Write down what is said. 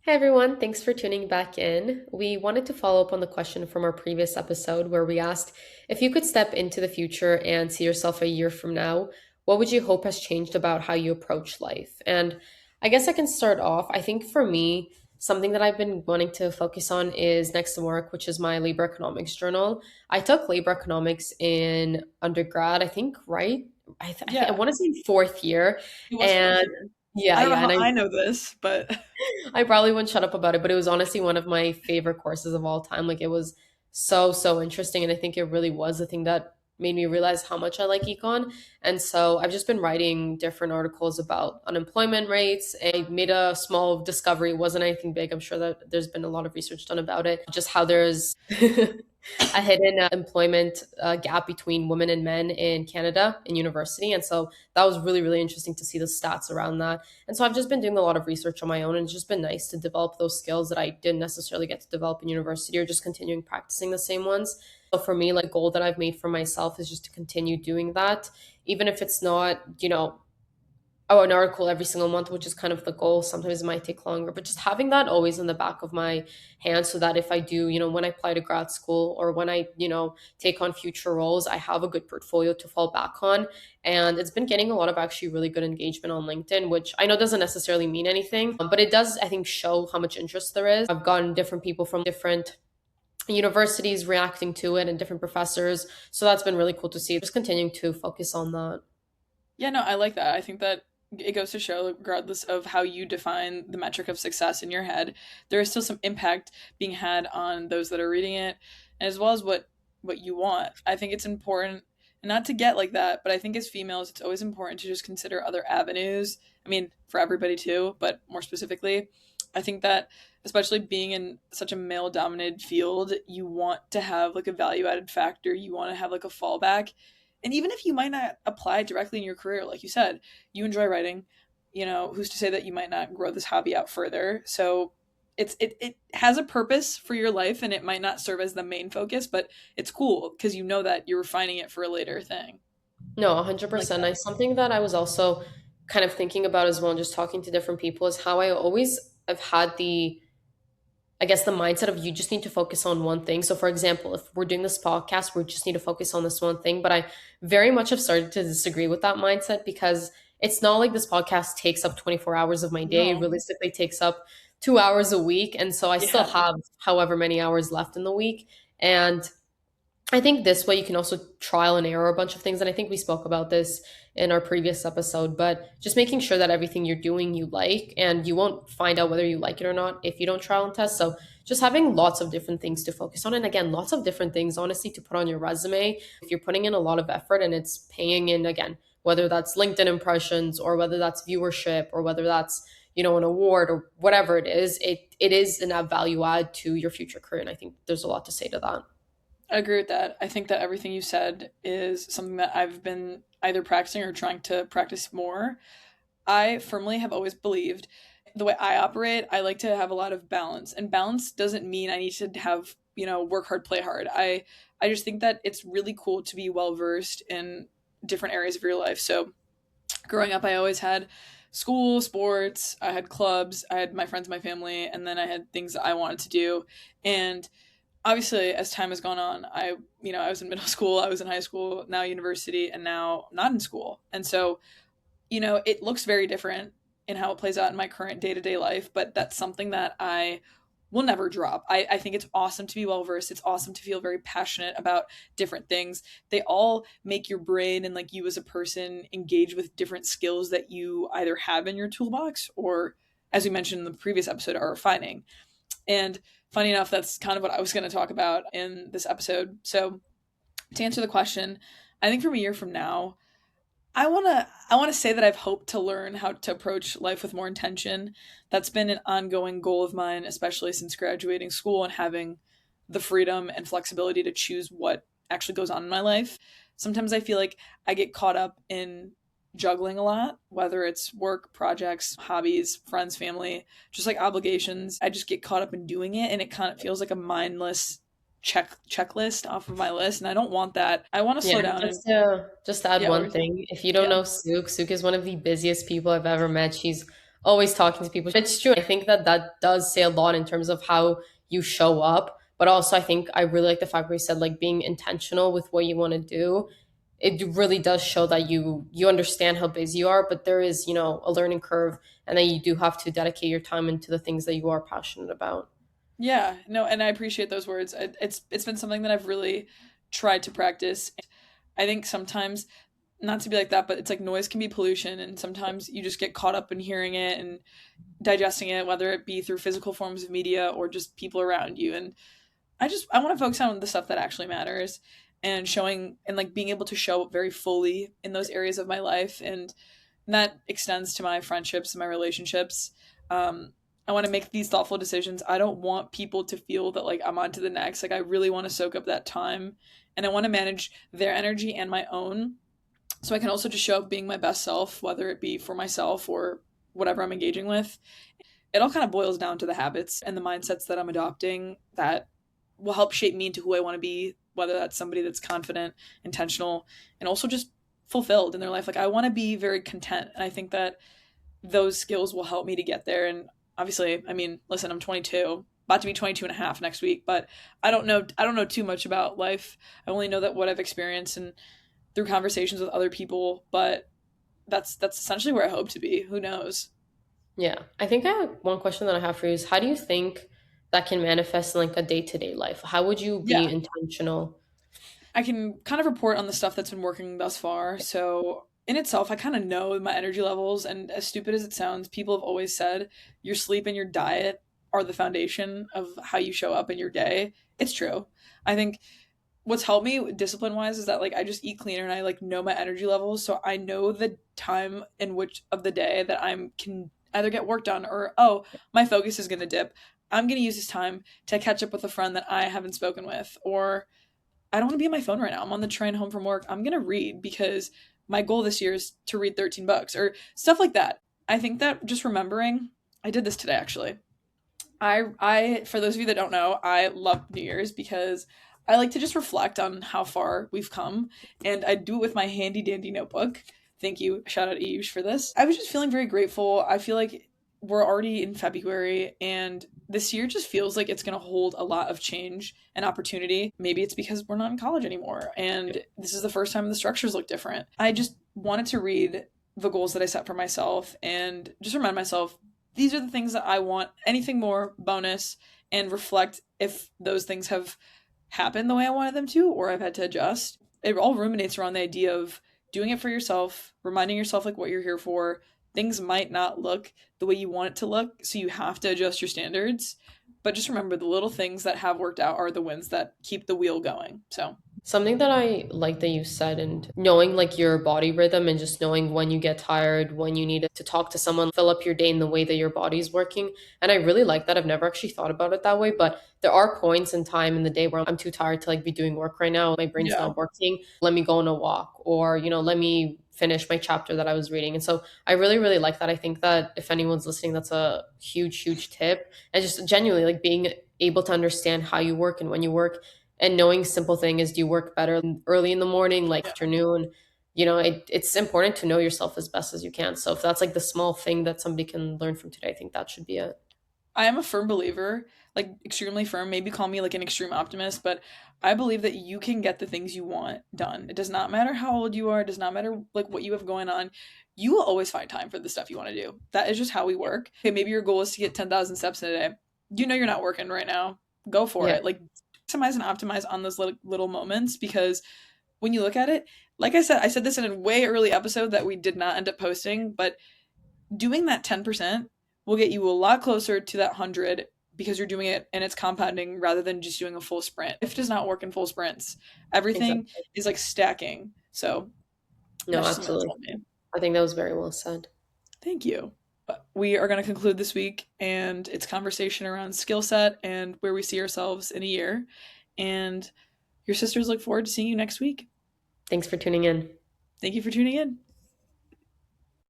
Hi everyone, thanks for tuning back in. We wanted to follow up on the question from our previous episode where we asked if you could step into the future and see yourself a year from now, what would you hope has changed about how you approach life? And I guess I can start off. I think for me, something that I've been wanting to focus on is next to work, which is my labor economics journal. I took labor economics in undergrad, I think, right? I think I Yeah, want to say fourth year. it was fourth And year. yeah, I don't know yeah. how And I know this, but I probably wouldn't shut up about it, but it was honestly one of my favorite courses of all time. Like it was so interesting. And I think it really was the thing that made me realize how much I like econ. And so I've just been writing different articles about unemployment rates. And I made a small discovery. It wasn't anything big. I'm sure that there's been a lot of research done about it. Just how there's a hidden employment gap between women and men in Canada in university. And so that was really interesting to see the stats around that. And so I've just been doing a lot of research on my own, and it's just been nice to develop those skills that I didn't necessarily get to develop in university or just continuing practicing the same ones. So for me, like goal that I've made for myself is just to continue doing that, even if it's not, an article every single month, which is kind of the goal. Sometimes it might take longer, but just having that always in the back of my hand so that if I do, when I apply to grad school or when I, take on future roles, I have a good portfolio to fall back on. And it's been getting a lot of actually really good engagement on LinkedIn, which I know doesn't necessarily mean anything, but it does, I think, show how much interest there is. I've gotten different people from different universities reacting to it and different professors. So that's been really cool to see. Just continuing to focus on that. yeah, no, I like that. I think that it goes to show, regardless of how you define the metric of success in your head, there is still some impact being had on those that are reading it, and as well as what you want. I think it's important, and not to get like that, but I think as females, it's always important to just consider other avenues. I mean, for everybody too, but more specifically, I think that especially being in such a male dominated field, you want to have like a value added factor. You want to have like a fallback. And even if you might not apply directly in your career, like you said, you enjoy writing, who's to say that you might not grow this hobby out further? So it has a purpose for your life, and it might not serve as the main focus, but it's cool because you know that you're refining it for a later thing. No, Like 100%. that. Something that I was also kind of thinking about as well, and just talking to different people, is how I always have had I guess, the mindset of you just need to focus on one thing. So, for example, if we're doing this podcast, we just need to focus on this one thing. But I very much have started to disagree with that mindset because it's not like this podcast takes up 24 hours of my day. It No. realistically takes up 2 hours a week. And so I still Yeah. have however many hours left in the week. And I think this way you can also trial and error a bunch of things. And I think we spoke about this in our previous episode, but just making sure that everything you're doing you like, and you won't find out whether you like it or not if you don't trial and test. So just having lots of different things to focus on. And again, lots of different things, honestly, to put on your resume. If you're putting in a lot of effort and it's paying in, again, whether that's LinkedIn impressions or whether that's viewership or whether that's, an award or whatever it is, it is an value add to your future career. And I think there's a lot to say to that. I agree with that. I think that everything you said is something that I've been either practicing or trying to practice more. I firmly have always believed the way I operate, I like to have a lot of balance. And balance doesn't mean I need to have, work hard, play hard. I just think that it's really cool to be well versed in different areas of your life. So growing up, I always had school, sports, I had clubs, I had my friends, my family, and then I had things that I wanted to do. And obviously as time has gone on, I was in middle school, I was in high school, now university, and now not in school. And so it looks very different in how it plays out in my current day-to-day life, but that's something that I will never drop. I think it's awesome to be well versed. It's awesome to feel very passionate about different things. They all make your brain and like you as a person engage with different skills that you either have in your toolbox or, as we mentioned in the previous episode, are refining. And funny enough, that's kind of what I was going to talk about in this episode. So to answer the question, I think from a year from now, I want to say that I've hoped to learn how to approach life with more intention. That's been an ongoing goal of mine, especially since graduating school and having the freedom and flexibility to choose what actually goes on in my life. Sometimes I feel like I get caught up in juggling a lot, whether it's work, projects, hobbies, friends, family, just like obligations. I just get caught up in doing it, and it kind of feels like a mindless checklist off of my list, and I don't want that. I want to Yeah, slow down and just to add yeah, what were one you saying? thing. If you don't Yeah. know Suk is one of the busiest people I've ever met. She's always talking to people. It's true. I think that that does say a lot in terms of how you show up. But also, I think I really like the fact where you said like being intentional with what you want to do. It really does show that you understand how busy you are, but there is, you know, a learning curve, and that you do have to dedicate your time into the things that you are passionate about. Yeah, no, and I appreciate those words. It's been something that I've really tried to practice. I think sometimes, not to be like that, but it's like noise can be pollution, and sometimes you just get caught up in hearing it and digesting it, whether it be through physical forms of media or just people around you. And I want to focus on the stuff that actually matters, and showing and like being able to show up very fully in those areas of my life, and that extends to my friendships and my relationships. I want to make these thoughtful decisions. I don't want people to feel that like I'm on to the next. Like I really want to soak up that time, and I want to manage their energy and my own, so I can also just show up being my best self, whether it be for myself or whatever I'm engaging with. It all kind of boils down to the habits and the mindsets that I'm adopting that will help shape me into who I want to be, whether that's somebody that's confident, intentional, and also just fulfilled in their life. Like I want to be very content. And I think that those skills will help me to get there. And obviously, I mean, listen, I'm 22, about to be 22 and a half next week, but I don't know too much about life. I only know that what I've experienced and through conversations with other people, but that's essentially where I hope to be. Who knows? Yeah. I think I have one question that I have for you is how do you think that can manifest in like a day-to-day life? How would you be Yeah. intentional? I can kind of report on the stuff that's been working thus far. So, in itself, I kind of know my energy levels. And as stupid as it sounds, people have always said your sleep and your diet are the foundation of how you show up in your day. It's true. I think what's helped me discipline wise is that like I just eat cleaner and I like know my energy levels. So I know the time in which of the day that I'm can either get work done or, oh, my focus is going to dip. I'm going to use this time to catch up with a friend that I haven't spoken with, or I don't want to be on my phone right now. I'm on the train home from work. I'm going to read because my goal this year is to read 13 books or stuff like that. I think that just remembering, I did this today actually. I for those of you that don't know, I love New Year's because I like to just reflect on how far we've come, and I do it with my handy dandy notebook. Thank you. Shout out Ayush for this. I was just feeling very grateful. I feel like we're already in February, and this year just feels like it's going to hold a lot of change and opportunity. Maybe it's because we're not in college anymore, and this is the first time the structures look different. I just wanted to read the goals that I set for myself and just remind myself these are the things that I want. Anything more, bonus, and reflect if those things have happened the way I wanted them to or I've had to adjust. It all ruminates around the idea of doing it for yourself, reminding yourself like what you're here for. Things might not look the way you want it to look, so you have to adjust your standards. But just remember the little things that have worked out are the ones that keep the wheel going. So, Something that I like that you said, and knowing like your body rhythm and just knowing when you get tired, when you need to talk to someone, fill up your day in the way that your body's working. And I really like that. I've never actually thought about it that way, but there are points in time in the day where I'm too tired to like be doing work right now. My brain's yeah. not working. Let me go on a walk, or, you know, let me finish my chapter that I was reading. And so I really, really like that. I think that if anyone's listening, that's a huge, huge tip. And just genuinely like being able to understand how you work and when you work, and knowing simple thing is do you work better early in the morning, like Yeah. afternoon. You know, it's important to know yourself as best as you can. So if that's like the small thing that somebody can learn from today, I think that should be it. I am a firm believer, like extremely firm. Maybe call me like an extreme optimist, but I believe that you can get the things you want done. It does not matter how old you are, it does not matter like what you have going on. You will always find time for the stuff you want to do. That is just how we work. Okay, maybe your goal is to get 10,000 steps in a day. You know you're not working right now. Go for Yeah. it. Like maximize and optimize on those little moments because when you look at it, like I said this in a way early episode that we did not end up posting, but doing that 10% will get you a lot closer to that 100 because you're doing it and it's compounding rather than just doing a full sprint. If it does not work in full sprints, everything Exactly. is like stacking. So No, that's just something that's absolutely. helped me. I think that was very well said. Thank you. But we are going to conclude this week and it's conversation around skill set and where we see ourselves in a year. And your sisters look forward to seeing you next week. Thanks for tuning in. Thank you for tuning in.